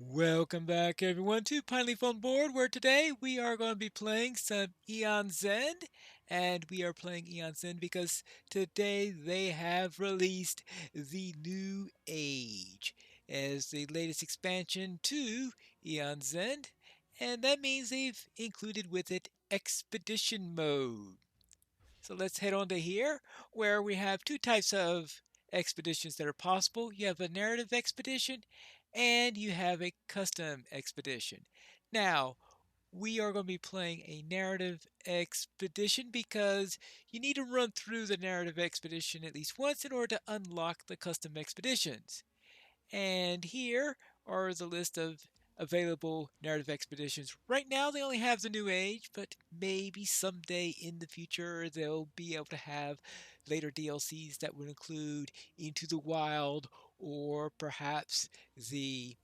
Welcome back, everyone, to Pineleaf on Board, where today we are going to be playing some Aeon Zen. And we are playing Aeon Zen because today they have released the New Age as the latest expansion to Aeon Zen. And that means they've included with it Expedition Mode. So let's head on to here, where we have two types of expeditions that are possible. You have a narrative expedition, and you have a custom expedition. Now, we are going to be playing a narrative expedition because you need to run through the narrative expedition at least once in order to unlock the custom expeditions. And here are the list of available narrative expeditions. Right now, they only have the New Age, but maybe someday in the future they'll be able to have later DLCs that would include Into the Wild or perhaps the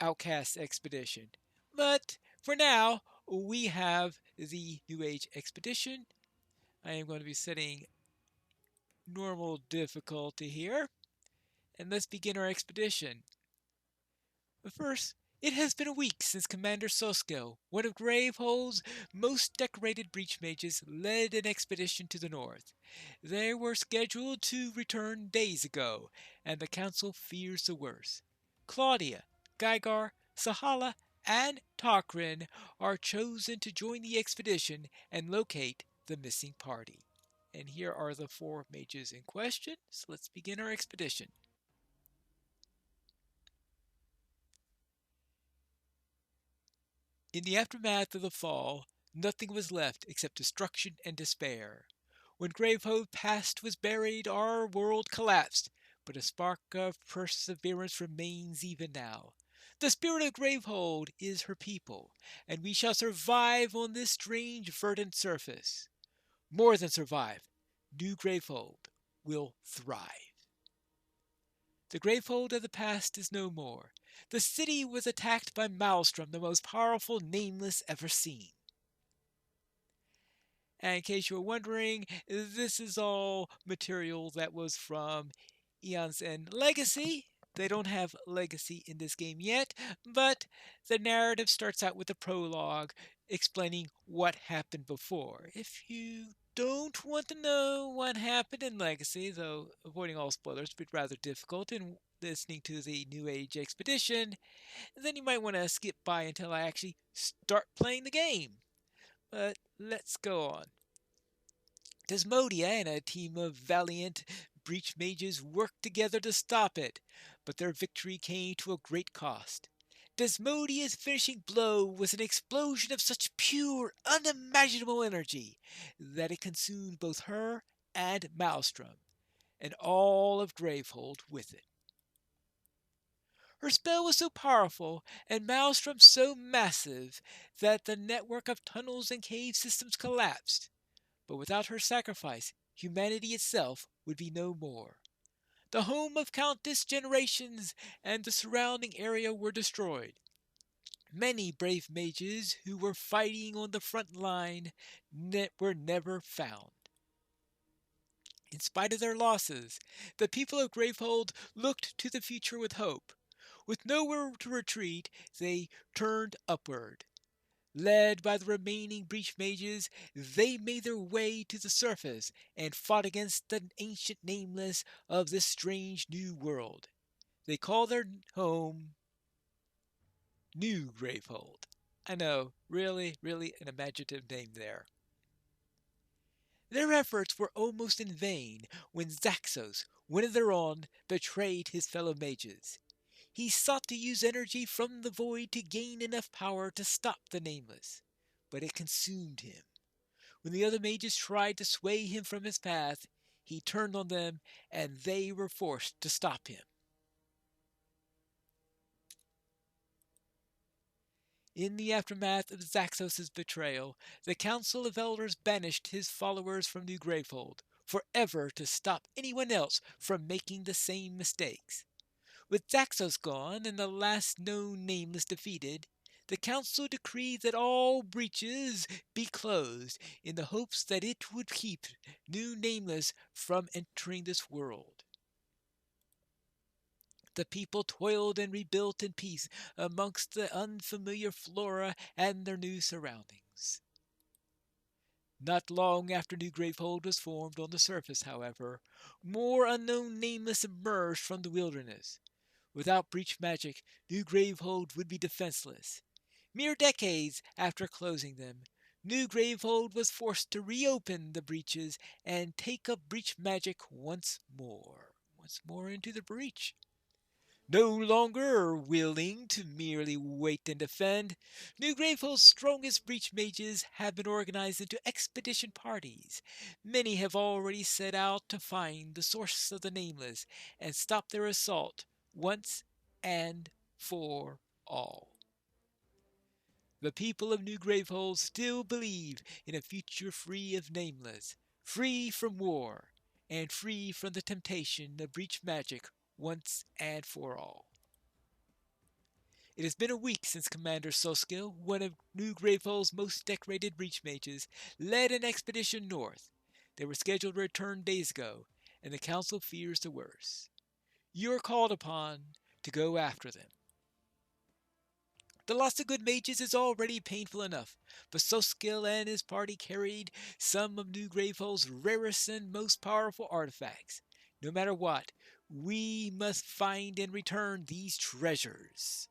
Outcast expedition. But for now, we have the New Age expedition. I am going to be setting normal difficulty here, and let's begin our expedition. But first, it has been a week since Commander Sosko, one of Gravehold's most decorated breach mages, led an expedition to the north. They were scheduled to return days ago, and the Council fears the worst. Claudia, Gygar, Sahala, and Tarkrin are chosen to join the expedition and locate the missing party. And here are the four mages in question, so let's begin our expedition. In the aftermath of the fall, nothing was left except destruction and despair. When Gravehold past was buried, our world collapsed, but a spark of perseverance remains even now. The spirit of Gravehold is her people, and we shall survive on this strange verdant surface. More than survive, New Gravehold will thrive. The Gravehold of the past is no more. The city was attacked by Maelstrom, the most powerful nameless ever seen. And in case you were wondering, this is all material that was from Eon's End Legacy. They don't have Legacy in this game yet, but the narrative starts out with a prologue explaining what happened before. If you don't want to know what happened in Legacy, though avoiding all spoilers would be rather difficult in listening to the New Age Expedition, then you might want to skip by until I actually start playing the game. But let's go on. Desmodia and a team of valiant breach mages worked together to stop it, but their victory came to a great cost. Desmodia's finishing blow was an explosion of such pure, unimaginable energy that it consumed both her and Maelstrom, and all of Gravehold with it. Her spell was so powerful and Maelstrom so massive that the network of tunnels and cave systems collapsed. But without her sacrifice, humanity itself would be no more. The home of countless generations and the surrounding area were destroyed. Many brave mages who were fighting on the front line were never found. In spite of their losses, the people of Gravehold looked to the future with hope. With nowhere to retreat, they turned upward. Led by the remaining breach mages, they made their way to the surface and fought against the ancient nameless of this strange new world. They call their home New Gravehold. I know, really an imaginative name there. Their efforts were almost in vain when Zaxos, one of their own, betrayed his fellow mages. He sought to use energy from the void to gain enough power to stop the Nameless, but it consumed him. When the other mages tried to sway him from his path, he turned on them and they were forced to stop him. In the aftermath of Zaxos' betrayal, the Council of Elders banished his followers from New Gravehold, forever to stop anyone else from making the same mistakes. With Zaxos gone and the last known Nameless defeated, the Council decreed that all breaches be closed in the hopes that it would keep new Nameless from entering this world. the people toiled and rebuilt in peace amongst the unfamiliar flora and their new surroundings. Not long after New Gravehold was formed on the surface, however, more unknown nameless emerged from the wilderness. Without breach magic, New Gravehold would be defenseless. Mere decades after closing them, New Gravehold was forced to reopen the breaches and take up breach magic once more. Once more into the breach. No longer willing to merely wait and defend, New Gravehold's strongest breach mages have been organized into expedition parties. Many have already set out to find the source of the Nameless and stop their assault once and for all. The people of New Gravehold still believe in a future free of Nameless, free from war, and free from the temptation of breach magic once and for all. It has been a week since Commander Soskill, one of New Gravehold's most decorated breach mages, led an expedition north. They were scheduled to return days ago, and the Council fears the worst. You are called upon to go after them. The loss of good mages is already painful enough, but Soskill and his party carried some of New Gravehold's rarest and most powerful artifacts. No matter what, we must find and return these treasures.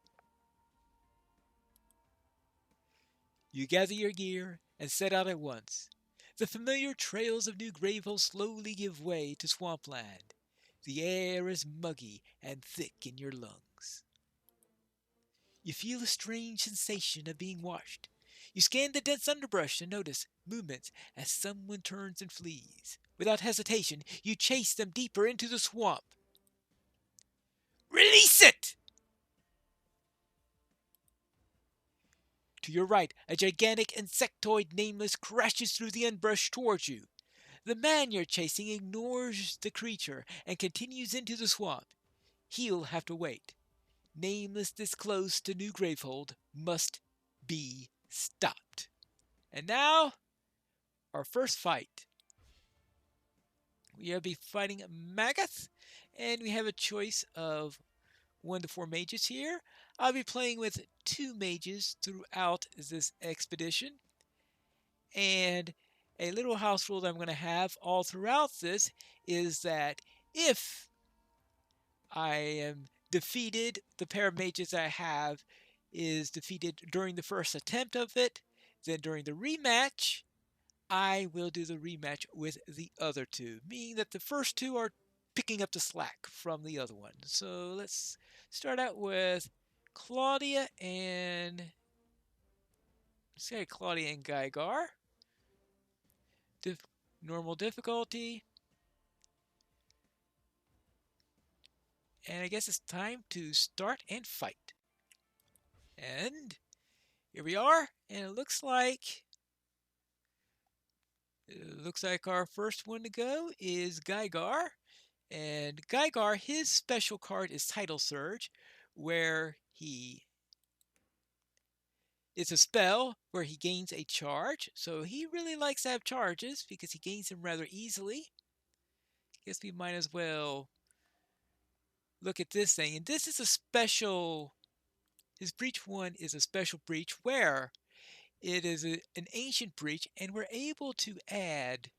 You gather your gear and set out at once. The familiar trails of New Gravehold slowly give way to swampland. The air is muggy and thick in your lungs. You feel a strange sensation of being watched. You scan the dense underbrush and notice movements as someone turns and flees. Without hesitation, you chase them deeper into the swamp. Release it! To your right, a gigantic insectoid nameless crashes through the underbrush towards you. The man you're chasing ignores the creature and continues into the swamp. He'll have to wait. Nameless this close to New Gravehold must be stopped. And now, our first fight. We'll be fighting MAGIX, and we have a choice of 1 to 4 mages here. I'll be playing with 2 mages throughout this expedition. And a little house rule that I'm going to have all throughout this is that if I am defeated, the pair of mages I have is defeated during the first attempt of it, then during the rematch, I will do the rematch with the other 2, meaning that the first 2 are picking up the slack from the other one. So let's start out with Claudia and Gygar. Normal difficulty. And I guess it's time to start and fight. And here we are, and it looks like our first one to go is Gygar. And Gygar, his special card is Tidal Surge, where it's a spell where he gains a charge. So he really likes to have charges because he gains them rather easily. Guess we might as well look at this thing. And this is a special, his breach 1 is a special breach where it is an ancient breach, and we're able to add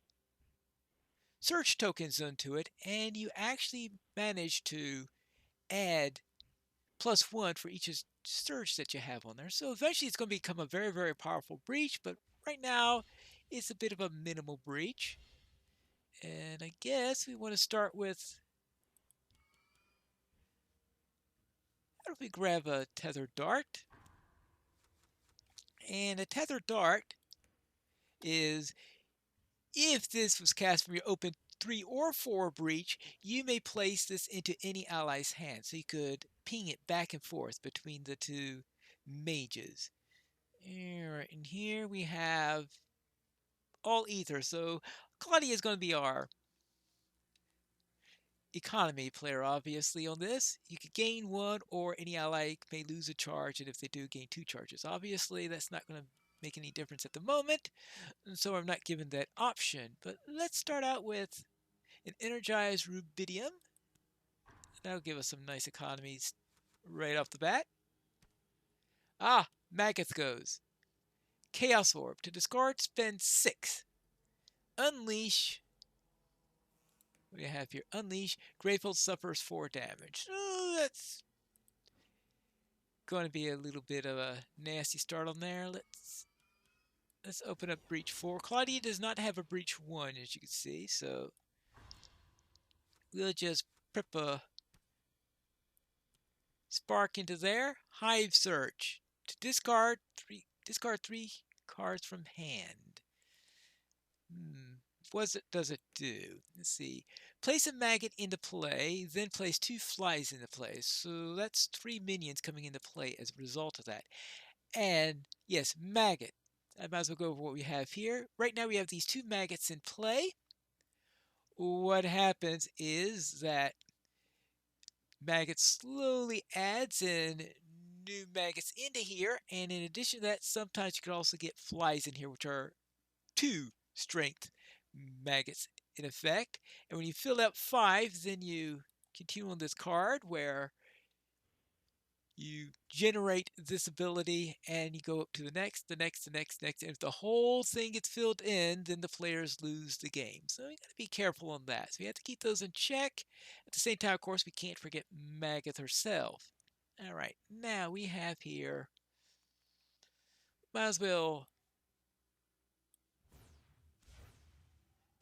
search tokens into it, and you actually manage to add +1 for each search that you have on there. So eventually it's going to become a very, very powerful breach, but right now it's a bit of a minimal breach. And I guess we want to start with, how do we grab a tether dart? And a tether dart is, if this was cast from your open 3 or 4 breach, you may place this into any ally's hand. So you could ping it back and forth between the 2 mages. Alright, and here we have all ether. So Claudia is going to be our economy player, obviously, on this. You could gain 1, or any ally may lose a charge, and if they do, gain 2 charges. Obviously, that's not going to make any difference at the moment, and so I'm not given that option. But let's start out with an energized rubidium. That'll give us some nice economies right off the bat. Ah, MAGIX goes. Chaos Orb. To discard, spend 6. Unleash. What do you have here? Unleash. Graveyard suffers 4 damage. Oh, that's going to be a little bit of a nasty start on there. Let's open up Breach 4. Claudia does not have a Breach 1, as you can see, so we'll just prep a Spark into there. Hive Search. To discard 3 cards from hand. What does it do? Let's see. Place a maggot into play, then place 2 flies into play. So that's 3 minions coming into play as a result of that. And yes, maggot. I might as well go over what we have here. Right now we have these 2 maggots in play. What happens is that maggot slowly adds in new maggots into here, and in addition to that, sometimes you can also get flies in here, which are 2 strength maggots in effect. And when you fill out 5, then you continue on this card where you generate this ability and you go up to the next. And if the whole thing gets filled in, then the players lose the game. So you got to be careful on that. So we have to keep those in check. At the same time, of course, we can't forget Maggoth herself. All right, now we have here, might as well.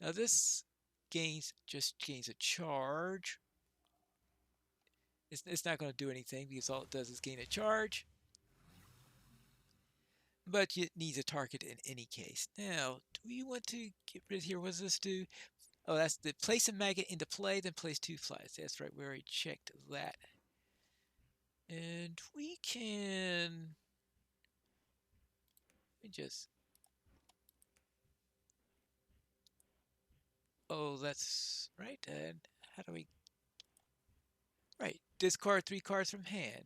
Now this just gains a charge. It's not going to do anything because all it does is gain a charge. But it needs a target in any case. Now, do we want to get rid of here? What does this do? Oh, that's the place a maggot into play, then place 2 flies. That's right, we already checked that. And we can just. Oh, that's right. And how do we? Right, discard 3 cards from hand.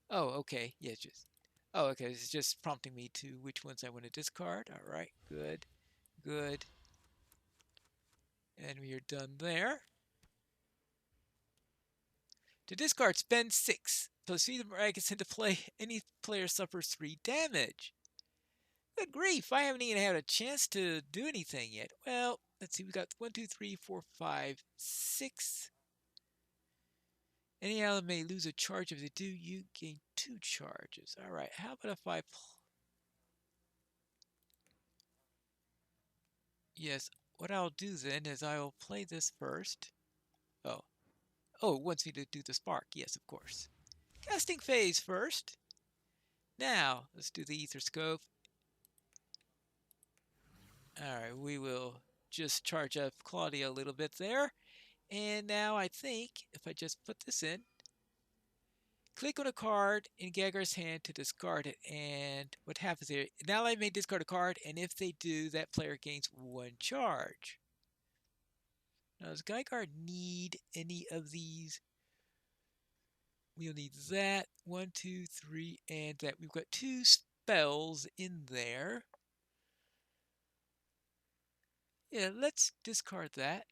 Oh, okay. Yeah, just. Oh, okay. It's just prompting me to which ones I want to discard. All right, good, good. And we are done there. To discard, spend 6. Plus 3 maggots into play. Any player suffers 3 damage. Good grief, I haven't even had a chance to do anything yet. Well, let's see, we got 1, 2, 3, 4, 5, 6. Any ally may lose a charge. If they do, you gain 2 charges. Alright, how about if I... Yes, what I'll do then is I'll play this first. Oh, it wants me to do the spark. Yes, of course. Casting phase first. Now, let's do the ether scope. Alright, we will just charge up Claudia a little bit there. And now I think if I just put this in, click on a card in Geiger's hand to discard it. And what happens here, an ally may discard a card, and if they do, that player gains 1 charge. Now, does Geiger need any of these? We'll need that. 1, 2, 3, and that. We've got 2 spells in there. Yeah, let's discard that.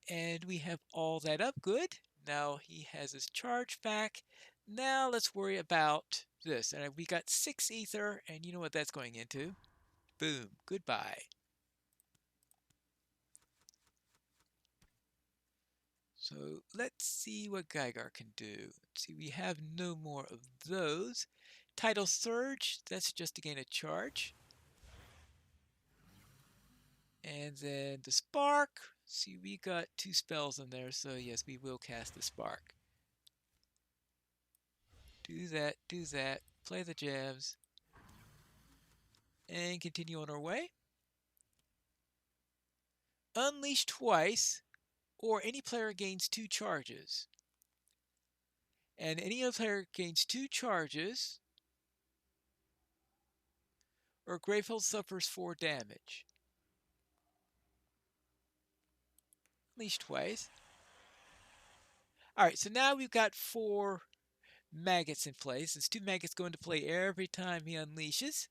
And we have all that up. Good. Now he has his charge back. Now let's worry about this. And we got 6 ether, and you know what that's going into. Boom. Goodbye. So let's see what Geiger can do. Let's see, we have no more of those. Tidal Surge, that's just to gain a charge. And then the Spark. See, we got 2 spells in there, so yes, we will cast the Spark. Do that, play the jabs, and continue on our way. Unleash twice, or any player gains 2 charges. And any other player gains 2 charges, or Gravefield suffers 4 damage. Unleash twice. Alright, so now we've got 4 maggots in place. There's 2 maggots go into play every time he unleashes.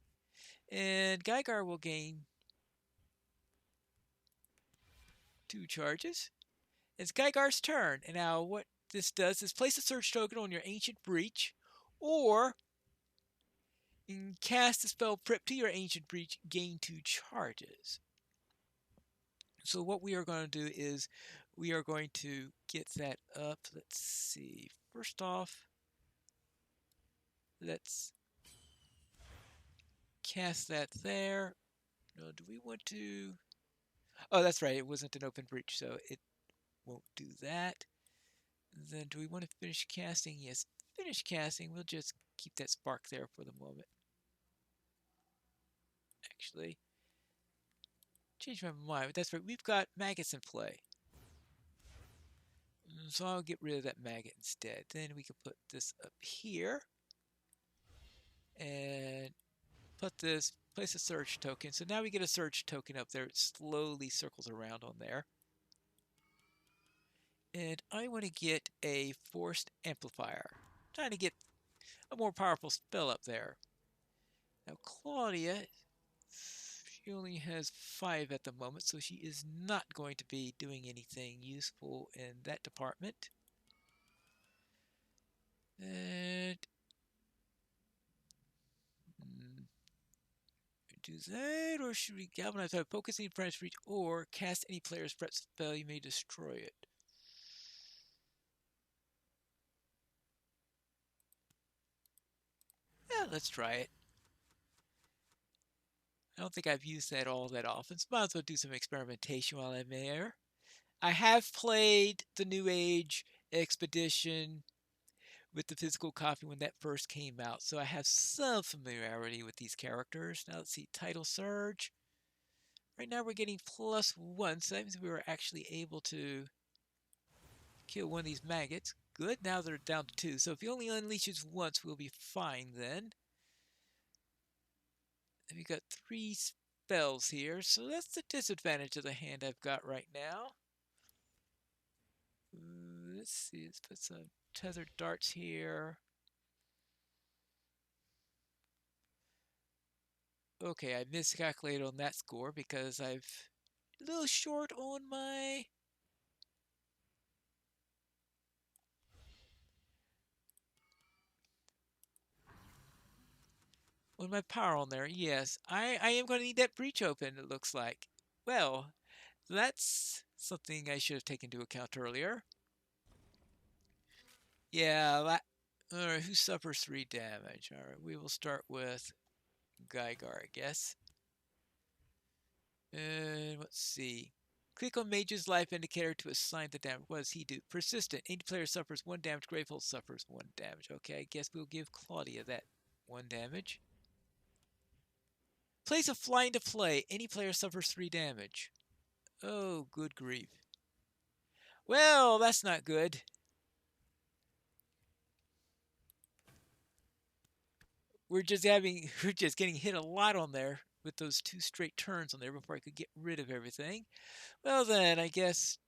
And Geiger will gain 2 charges. It's Gygar's turn. And now what this does is place a search token on your Ancient Breach, or cast the spell Prep to your Ancient Breach, gain 2 charges. So what we are going to do is we are going to get that up. Let's see. First off, let's cast that there. No, do we want to? Oh, that's right. It wasn't an open breach, so it won't do that. Then do we want to finish casting? Yes, finish casting. We'll just keep that spark there for the moment. Actually, change my mind. But that's right. We've got maggots in play. So I'll get rid of that maggot instead. Then we can put this up here. And put this, place a search token. So now we get a search token up there. It slowly circles around on there. And I want to get a forced amplifier. Trying to get a more powerful spell up there. Now Claudia, she only has 5 at the moment, so she is not going to be doing anything useful in that department. And do that, or should we galvanize by focusing French reach, or cast any player's threat spell, you may destroy it. Yeah, let's try it. I don't think I've used that all that often, so might as well do some experimentation while I'm there. I have played the New Age Expedition with the physical copy when that first came out, so I have some familiarity with these characters. Now let's see, Title Surge. Right now we're getting +1, so that means we were actually able to kill one of these maggots. Good, now they're down to 2, so if he only unleashes once, we'll be fine then. And we got 3 spells here, so that's the disadvantage of the hand I've got right now. Let's see, let's put some tethered darts here. Okay, I miscalculated on that score because I've a little short on my power on there. Yes, I am going to need that breach open, it looks like. Well, that's something I should have taken into account earlier. Yeah, that. Alright, who suffers 3 damage? Alright, we will start with Gygar, I guess. And let's see. Click on Mage's Life Indicator to assign the damage. What does he do? Persistent. Any player suffers 1 damage. Gravehold suffers 1 damage. Okay, I guess we'll give Claudia that 1 damage. Place a fly into play. Any player suffers 3 damage. Oh, good grief. Well, that's not good. We're just getting hit a lot on there with those 2 straight turns on there before I could get rid of everything. Well then, I guess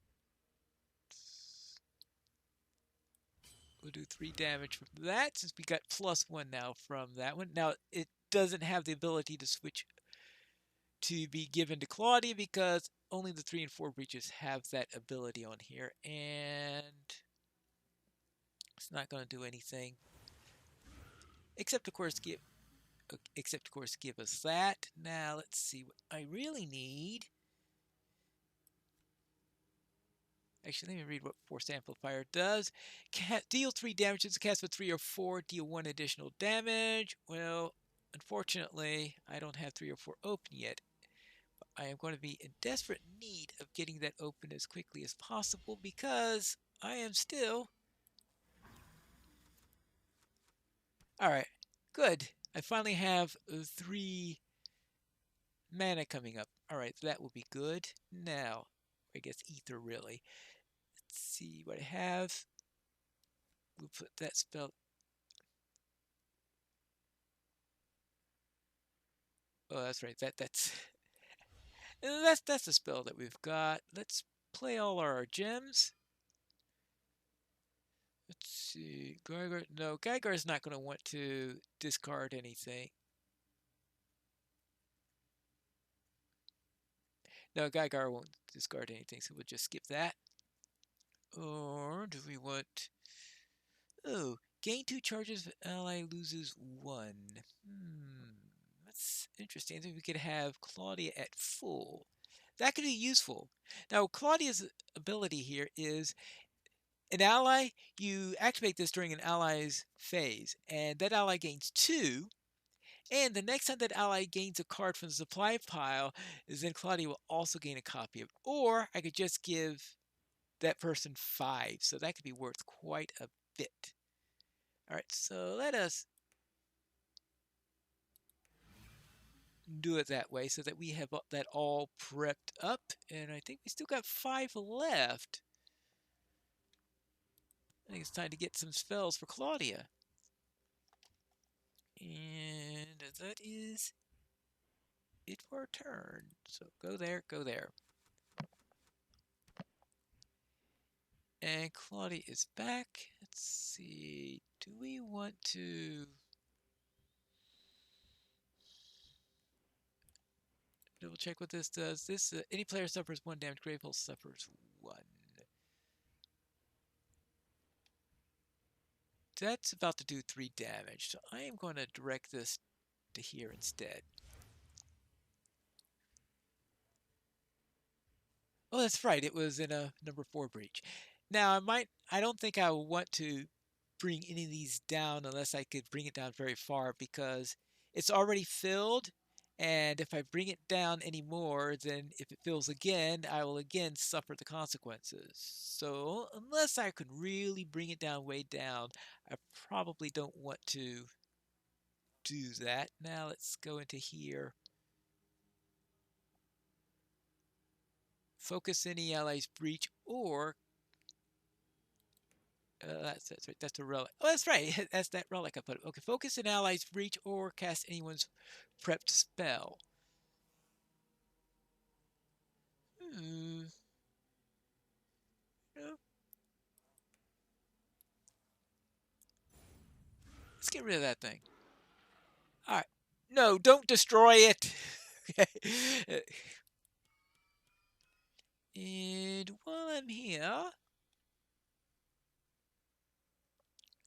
we'll do 3 damage from that, since we got +1 now from that one. Now, it doesn't have the ability to switch to be given to Claudia because only the 3 and 4 breaches have that ability on here, and it's not going to do anything except of course give us that. Now let's see what I really need. Actually, let me read what Force Amplifier does. Deal 3 damage. It's a cast with 3 or 4. Deal 1 additional damage. Well, unfortunately, I don't have 3 or 4 open yet. I am going to be in desperate need of getting that open as quickly as possible because I am still... Alright, good. I finally have 3 mana coming up. Alright, that will be good. Now, I guess Ether really. Let's see what I have. We'll put that spell. Oh, that's right. That's the spell that we've got. Let's play all our gems. Let's see. Gygar. No, Gygar's not going to want to discard anything. No, Geiger won't discard anything, so we'll just skip that. Or do we want... Oh, gain 2 charges if ally loses 1. That's interesting. I think we could have Claudia at full. That could be useful. Now, Claudia's ability here is an ally, you activate this during an ally's phase, and that ally gains 2. And the next time that ally gains a card from the supply pile, is then Claudia will also gain a copy of it. Or I could just give that person 5, so that could be worth quite a bit. All right, so let us do it that way so that we have that all prepped up. And I think we still got 5 left. I think it's time to get some spells for Claudia. And that is it for our turn. So go there, go there. And Claudia is back. Let's see. Do we want to double check what this does? This any player suffers 1 damage. Grave Hole suffers 1. That's about to do 3 damage. So I am going to direct this to here instead. Oh, that's right. It was in a number 4 breach. Now I don't think I will want to bring any of these down unless I could bring it down very far because it's already filled. And if I bring it down anymore, then if it fills again, I will again suffer the consequences. So unless I could really bring it down way down, I probably don't want to do that. Now let's go into here. Focus any allies breach or that's right. That's a relic. Oh, that's right. That's that relic I put. Okay, focus an ally's breach or cast anyone's prepped spell. Hmm. No. Let's get rid of that thing. All right. No, don't destroy it. Okay. And while I'm here,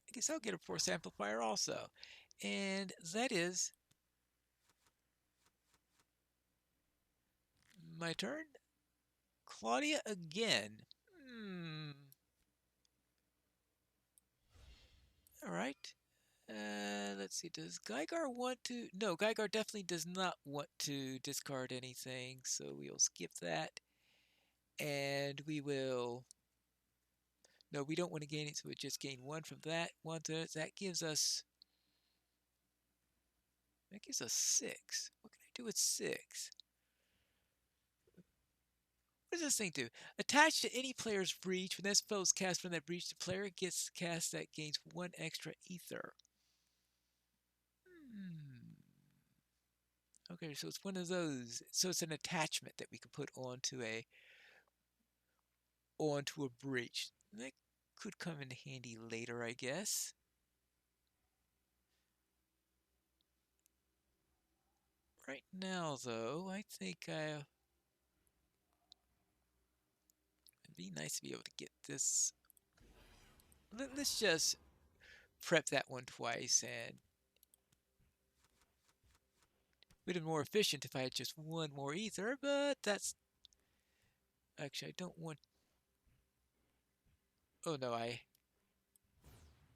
I guess I'll get a force amplifier also. And that is my turn. Claudia again. Hmm. All right. Let's see. Does Geiger want to? No, Geiger definitely does not want to discard anything, so we'll skip that. And we will. No, we don't want to gain it, so we just gain 1 from that. 1 to that gives us. That gives us 6. What can I do with 6? What does this thing do? Attached to any player's breach, when that spell is cast from that breach, the player gets cast that gains 1 extra ether. Hmm. Okay, so it's one of those. So it's an attachment that we can put onto a breach. That could come in handy later, I guess. Right now, though, I think it'd be nice to be able to get this. Let's just prep that one twice, and it would have been more efficient if I had just 1 more ether, but that's... Actually, I don't want... Oh, no,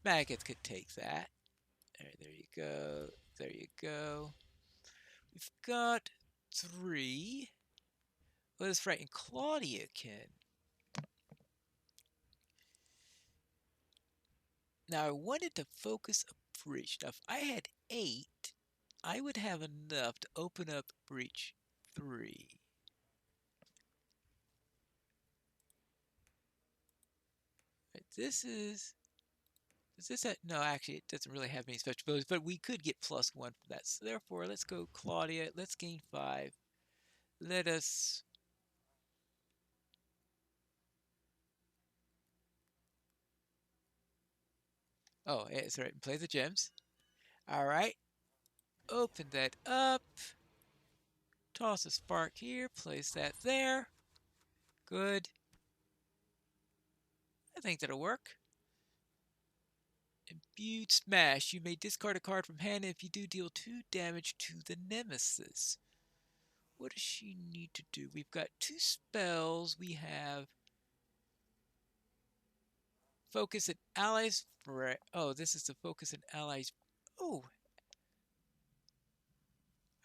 Maggots could take that. All right, there you go. There you go. We've got 3. Well, that's right, and Claudia can. Now, I wanted to focus a breach. Now, if I had 8, I would have enough to open up breach 3. Right, this is... Does this have... No, actually, it doesn't really have any special abilities, but we could get +1 from that. So therefore, let's go Claudia. Let's gain 5. Let us... Oh, it's all right. Play the gems. All right. Open that up. Toss a spark here, place that there. Good. I think that'll work. Imbued Smash. You may discard a card from hand if you do deal 2 damage to the nemesis. What does she need to do? We've got 2 spells. We have Focus and Allies. Oh, this is the Focus and Allies. Oh,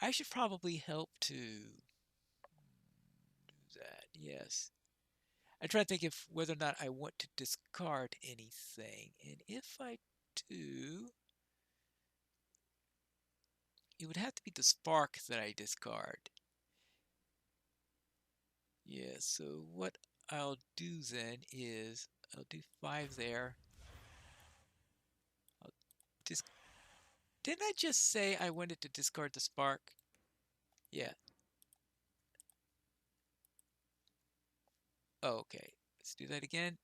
I should probably help to do that. Yes. I try to think if whether or not I want to discard anything. And if I do, it would have to be the spark that I discard. Yeah, so what I'll do then is I'll do 5 there. I'll Didn't I just say I wanted to discard the spark? Yeah. Oh, okay. Let's do that again.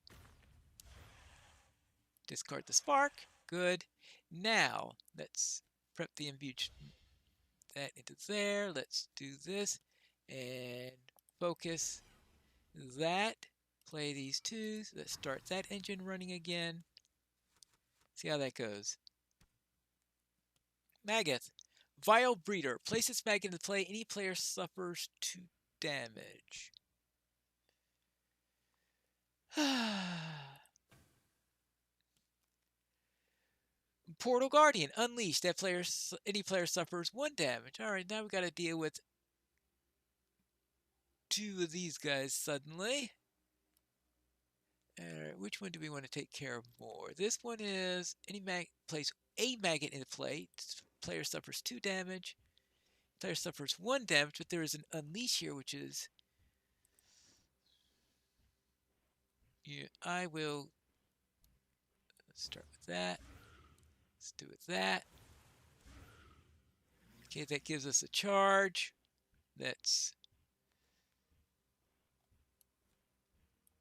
Discard the spark. Good. Now, let's prep the imbued that into there. Let's do this and focus that. Play these 2s. Let's start that engine running again. See how that goes. MAGIX. Vile Breeder. Place its mag into play. Any player suffers 2 damage. Portal Guardian. Unleashed. Any player suffers 1 damage. Alright, now we got to deal with 2 of these guys suddenly. Alright, which one do we want to take care of more? This one is place a maggot into play. Player suffers 2 damage. Player suffers 1 damage, but there is an unleash here, which is... Yeah, I will start with that. Let's do with that. Okay, that gives us a charge. Let's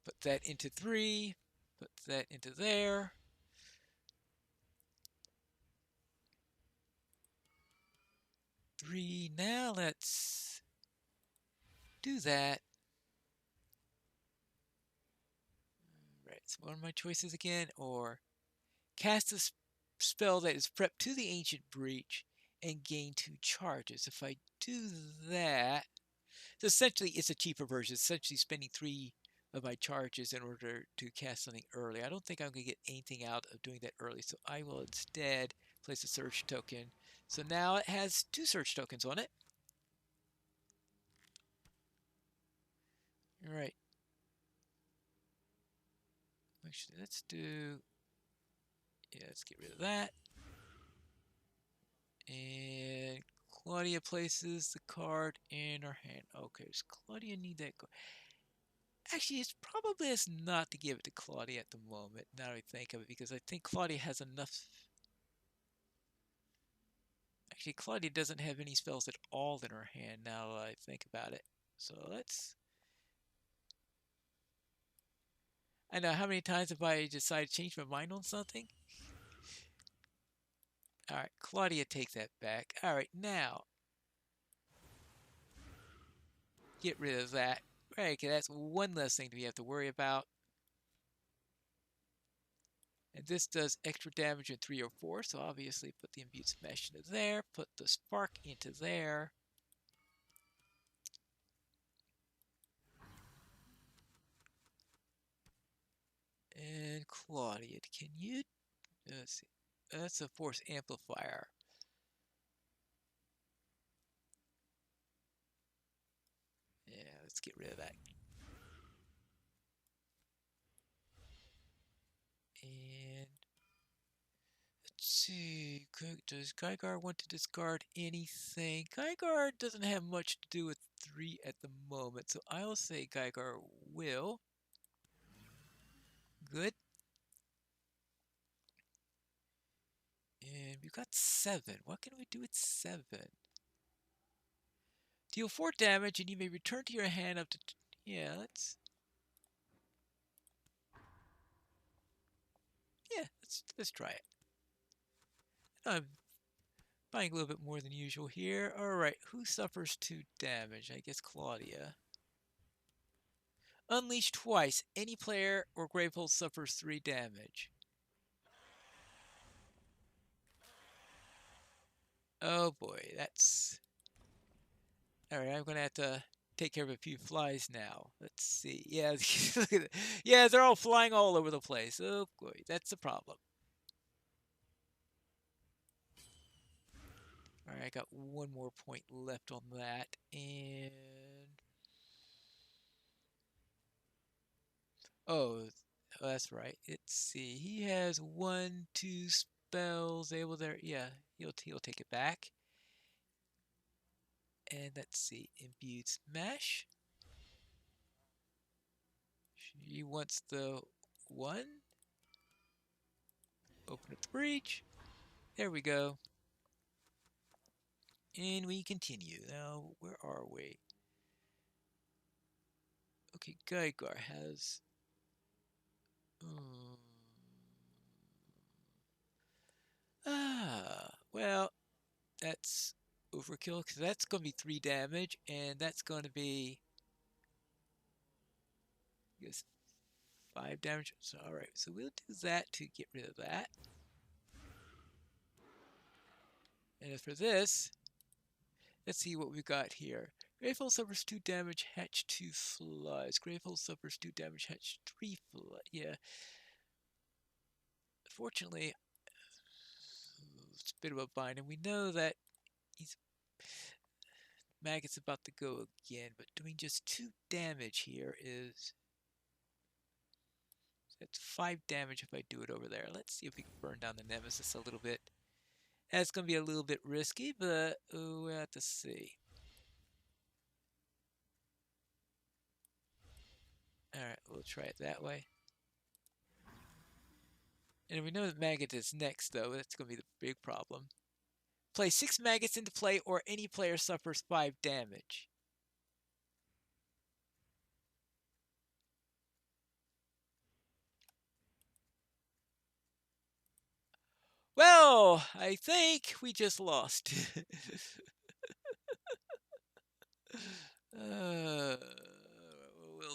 put that into 3. Put that into there. Three. Now let's do that. Right, so what are my choices again? Or cast a spell that is prepped to the Ancient Breach and gain 2 charges. If I do that, so essentially it's a cheaper version. It's essentially spending 3 of my charges in order to cast something early. I don't think I'm going to get anything out of doing that early, so I will instead place a search token. So now it has 2 search tokens on it. All right. Actually, let's do... Yeah, let's get rid of that. And Claudia places the card in her hand. Okay, does Claudia need that card? Actually, it's probably best not to give it to Claudia at the moment, now that I think of it, because I think Claudia has enough... Actually, Claudia doesn't have any spells at all in her hand, now that I think about it. So let's... I know, how many times have I decided to change my mind on something? Alright, Claudia, take that back. Alright, now... Get rid of that. Right, okay, that's one less thing we have to worry about. And this does extra damage in 3 or 4, so obviously put the imbued smash into there, put the spark into there. And Claudia, can you... Let's see. That's a force amplifier. Yeah, let's get rid of that. And let's see. Does Gygar want to discard anything? Gygar doesn't have much to do with 3 at the moment, so I'll say Gygar will. Good. And we've got 7. What can we do with 7? Deal 4 damage, and you may return to your hand up to... Yeah, let's try it. Buying a little bit more than usual here. Alright, who suffers 2 damage? I guess Claudia. Unleash twice. Any player or Gravehold suffers 3 damage. Oh boy, that's... Alright, I'm gonna have to take care of a few flies now. Let's see. Yeah, look at it. Yeah, they're all flying all over the place. Oh boy, that's the problem. Alright, I got one more point left on that. And... Oh, that's right. Let's see. He has 1, 2 spells able there. Yeah, he'll take it back. And let's see. Imbued Smash. She wants the 1. Open up the breach. There we go. And we continue. Now, where are we? Okay, Geigar has... well, that's overkill because that's going to be 3 damage, and that's going to be, I guess, 5 damage. So, all right, so we'll do that to get rid of that. And as for this, let's see what we've got here. Gravehold suffers 2 damage, hatch 2 flies. Gravehold suffers 2 damage, hatch 3 flies. Yeah. Fortunately, it's a bit of a bind, and we know that he's MAGIX about to go again, but doing just 2 damage here is... That's 5 damage if I do it over there. Let's see if we can burn down the Nemesis a little bit. That's going to be a little bit risky, but we'll have to see. Alright, we'll try it that way. And we know that Maggot is next, though. That's going to be the big problem. Play 6 Maggots into play, or any player suffers 5 damage. Well, I think we just lost. We'll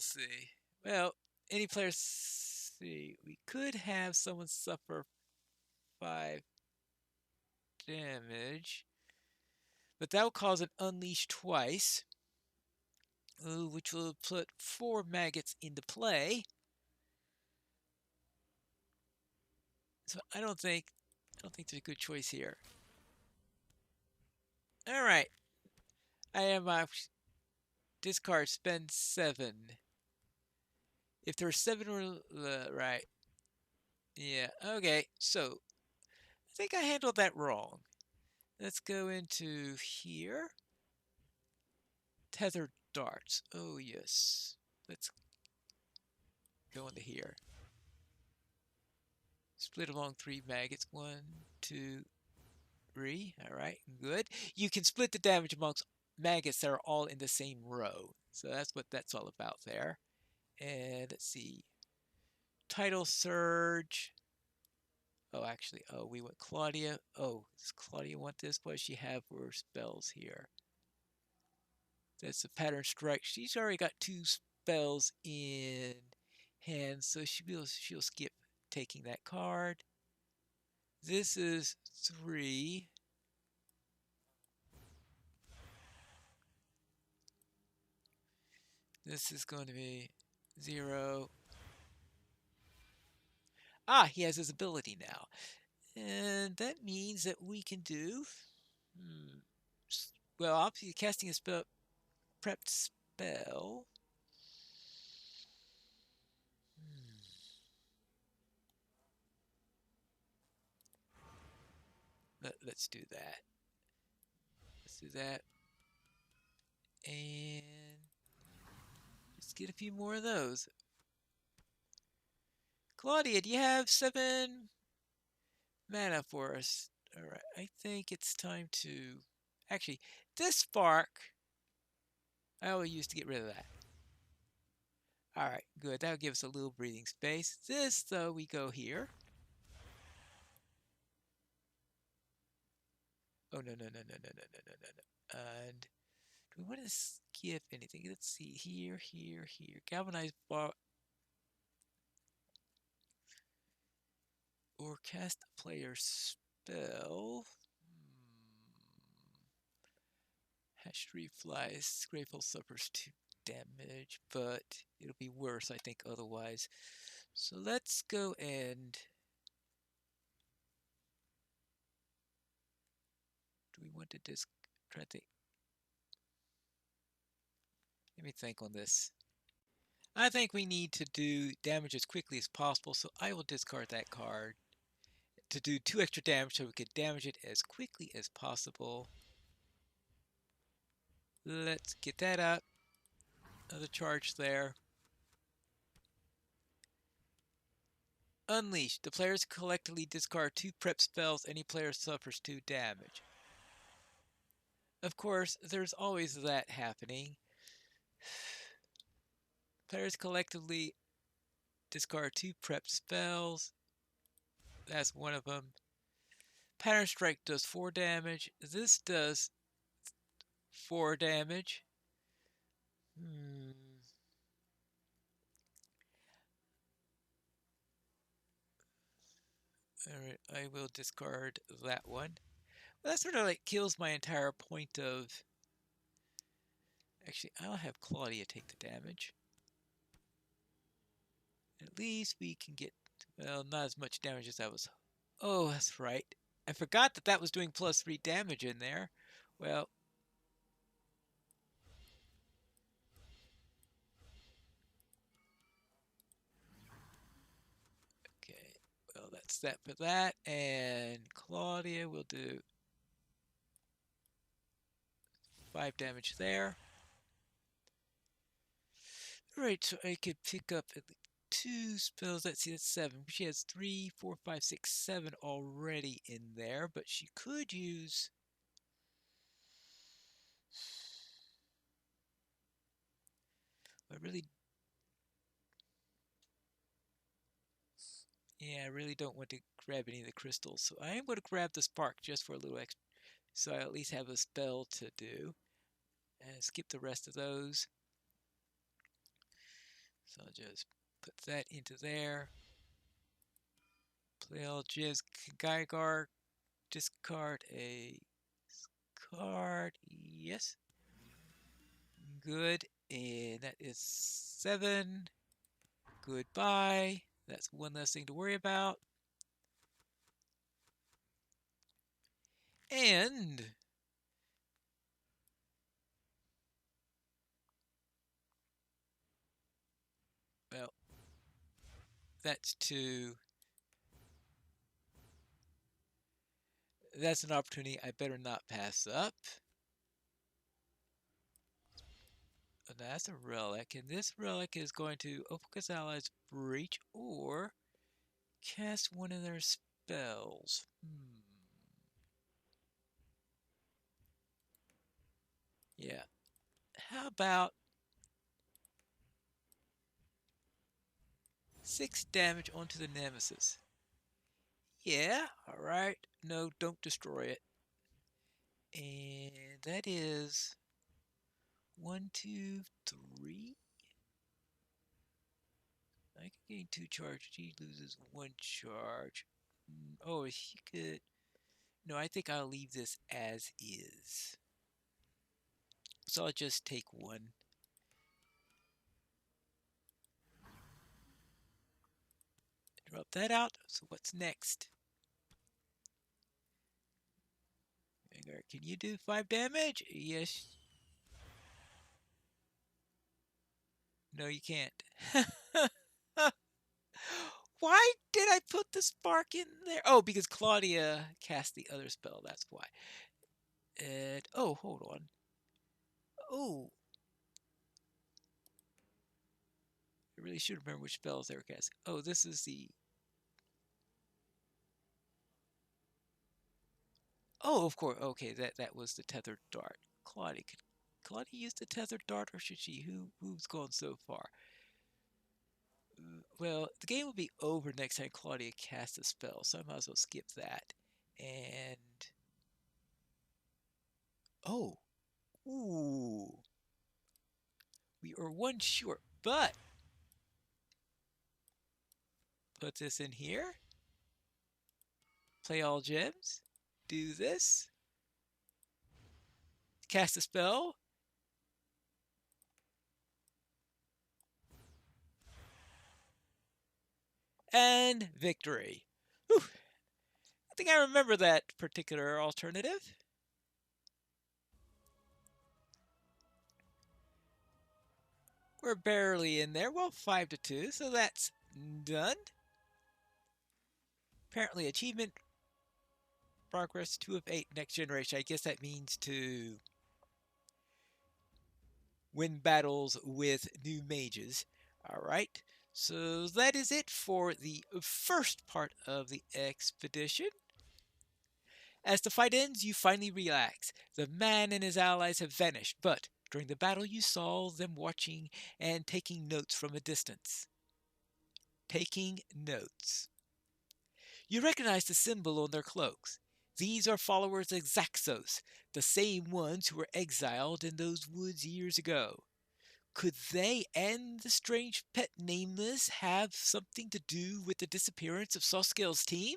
see. Well, any player... See, we could have someone suffer 5 damage, but that will cause an unleash twice, which will put 4 maggots into play. So I don't think there's a good choice here. All right, I am discard, spend 7. If there's 7 or right, yeah, okay. So I think I handled that wrong. Let's go into here. Tethered darts. Oh yes. Let's go into here. Split along 3 maggots. 1, 2, 3. All right, good. You can split the damage amongst maggots that are all in the same row. So that's what that's all about there. And let's see. Tidal Surge. Oh, actually, oh, we went Claudia. Oh, does Claudia want this? What does she have for spells here? That's a Pattern Strike. She's already got 2 spells in hand, so she'll skip taking that card. This is 3. This is going to be 0. Ah, he has his ability now. And that means that we can do... well, obviously casting a spell, prepped spell. Let's do that. Let's do that. And let's get a few more of those. Claudia, do you have 7 mana for us? All right, I think it's time to... Actually, this spark, I will use to get rid of that. All right, good. That'll give us a little breathing space. This, though, we go here. Oh, no, no, no, no, no, no, no, no, no, no. And do we want to skip anything? Let's see. Here, here, here. Galvanized bar. Or cast a player's spell. Hatchery flies. Grateful suffers 2 damage, but it'll be worse, I think, otherwise. So let's go and... Do we want to try to think? Let me think on this. I think we need to do damage as quickly as possible, so I will discard that card to do 2 extra damage so we can damage it as quickly as possible. Let's get that up. Another charge there. Unleash. The players collectively discard 2 prep spells. Any player suffers 2 damage. Of course, there's always that happening. Players collectively discard 2 prep spells. That's one of them. Pattern Strike does 4 damage. This does 4 damage. Alright, I will discard that one. Well, that sort of like kills my entire point of... Actually, I'll have Claudia take the damage. At least we can get, well, not as much damage as I was. Oh, that's right. I forgot that that was doing +3 damage in there. Well, okay. Well, that's that for that. And Claudia will do 5 damage there. Alright, so I could pick up at least 2 spells. Let's see, that's 7. She has 3, 4, 5, 6, 7 already in there, but she could use... I really... Yeah, I really don't want to grab any of the crystals, so I am going to grab the spark just for a little extra, so I at least have a spell to do. And skip the rest of those. So I'll just put that into there. Play all Jizz Gygar. Discard a card. Yes. Good. And that is 7. Goodbye. That's one less thing to worry about. And well, that's that's an opportunity I better not pass up. That's a relic, and this relic is going to Opus Allies Breach or cast one of their spells. Yeah. How about 6 damage onto the Nemesis? Yeah, alright. No, don't destroy it. And that is 1, 2, 3. I can gain 2 charge. He loses 1 charge. Oh, he could... No, I think I'll leave this as is. So I'll just take 1. Drop that out. So what's next? Can you do 5 damage? Yes. No, you can't. Why did I put the spark in there? Oh, because Claudia cast the other spell. That's why. And oh, hold on. Oh, I really should remember which spells they were casting. Oh, this is the... Oh, of course. Okay, that was the tethered dart. Claudia, could Claudia use the tethered dart, or should she? Who's gone so far? Well, the game will be over next time Claudia casts a spell, so I might as well skip that. And Oh, ooh, we are one short, but put this in here. Play all gems. Do this. Cast a spell. And victory. Whew. I think I remember that particular alternative. We're barely in there. Well, 5-2, so that's done. Apparently, achievement progress 2 of 8 next generation. I guess that means to win battles with new mages. All right. So that is it for the first part of the expedition. As the fight ends, you finally relax. The man and his allies have vanished, but during the battle, you saw them watching and taking notes from a distance. Taking notes. You recognize the symbol on their cloaks. These are followers of Zaxos, the same ones who were exiled in those woods years ago. Could they and the strange pet Nameless have something to do with the disappearance of Soskel's team?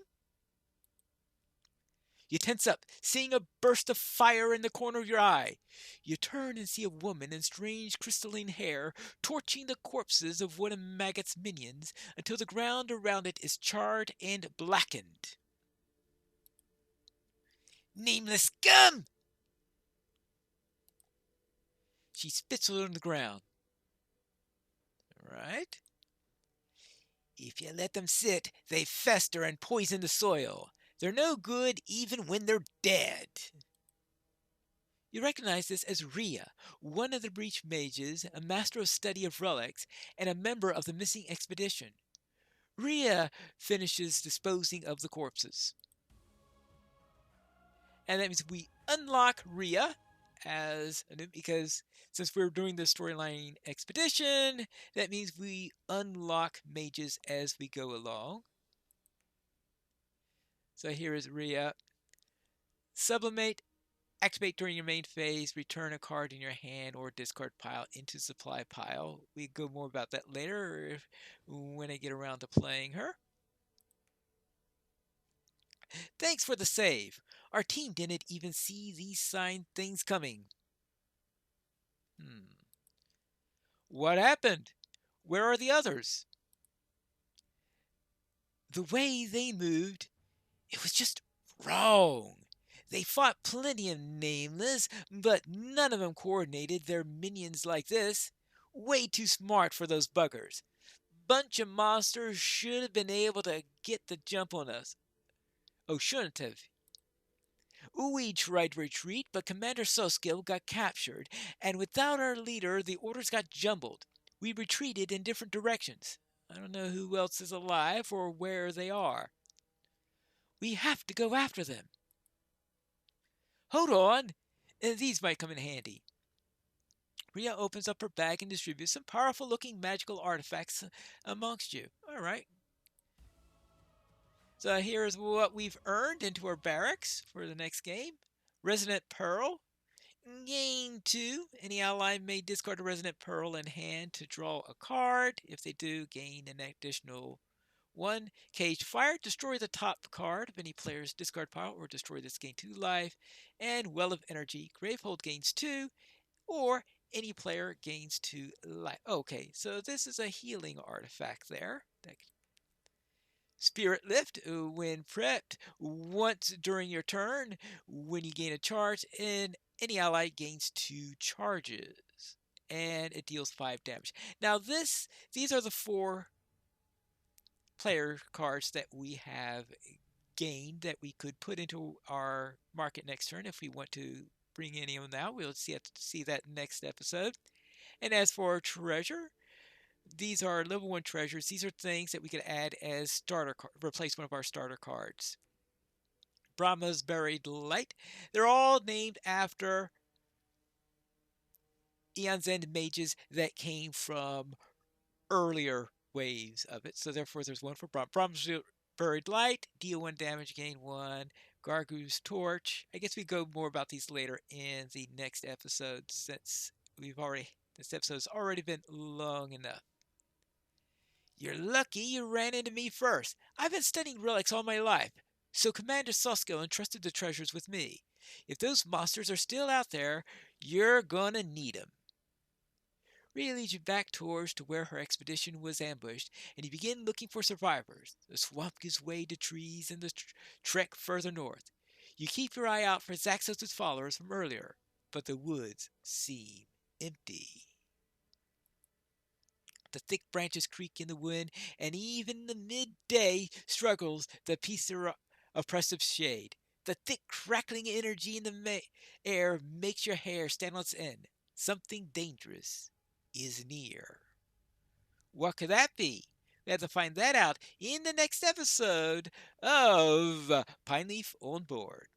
You tense up, seeing a burst of fire in the corner of your eye. You turn and see a woman in strange crystalline hair torching the corpses of one of MAGIX minions until the ground around it is charred and blackened. Nameless scum! She spits on the ground. Right? If you let them sit, they fester and poison the soil. They're no good even when they're dead. You recognize this as Rhea, one of the Breach mages, a master of study of relics, and a member of the missing expedition. Rhea finishes disposing of the corpses. And that means we unlock Rhea as a new, because since we're doing the storyline expedition, that means we unlock mages as we go along. So here is Rhea. Sublimate, activate during your main phase, return a card in your hand or discard pile into supply pile. We go more about that later when I get around to playing her. Thanks for the save. Our team didn't even see these sign things coming. What happened? Where are the others? The way they moved, it was just wrong. They fought plenty of Nameless, but none of them coordinated their minions like this. Way too smart for those buggers. Bunch of monsters should have been able to get the jump on us. Oh, shouldn't have. We tried to retreat, but Commander Soskill got captured, and without our leader, the orders got jumbled. We retreated in different directions. I don't know who else is alive or where they are. We have to go after them. Hold on. These might come in handy. Rhea opens up her bag and distributes some powerful looking magical artifacts amongst you. All right. So here's what we've earned into our barracks for the next game. Resonant Pearl. Gain 2. Any ally may discard a Resonant Pearl in hand to draw a card. If they do, gain an additional 1. Caged Fire. Destroy the top card of any player's discard pile or destroy this, gain 2 life. And Well of Energy. Gravehold gains 2 or any player gains 2 life. Okay, so this is a healing artifact there. Spirit Lift, when prepped, once during your turn, when you gain a charge, and any ally gains 2 charges, and it deals 5 damage. Now these are the 4 player cards that we have gained that we could put into our market next turn if we want to bring any of them out. We'll see that next episode. And as for treasure, these are level 1 treasures. These are things that we could add as starter replace one of our starter cards. Brahma's Buried Light. They're all named after Aeon's End mages that came from earlier waves of it. So therefore there's one for Brahma's Buried Light, deal 1 damage, gain 1. Gargu's torch. I guess we go more about these later in the next episode since this episode's already been long enough. You're lucky you ran into me first. I've been studying relics all my life, so Commander Sosko entrusted the treasures with me. If those monsters are still out there, you're gonna need 'em. Rhea leads you back towards to where her expedition was ambushed, and you begin looking for survivors. The swamp gives way to trees and the trek further north. You keep your eye out for Zaxos' followers from earlier, but the woods seem empty. The thick branches creak in the wind, and even the midday struggles to piece their oppressive shade. The thick, crackling energy in the air makes your hair stand on its end. Something dangerous is near. What could that be? We have to find that out in the next episode of Pineleaf on Board.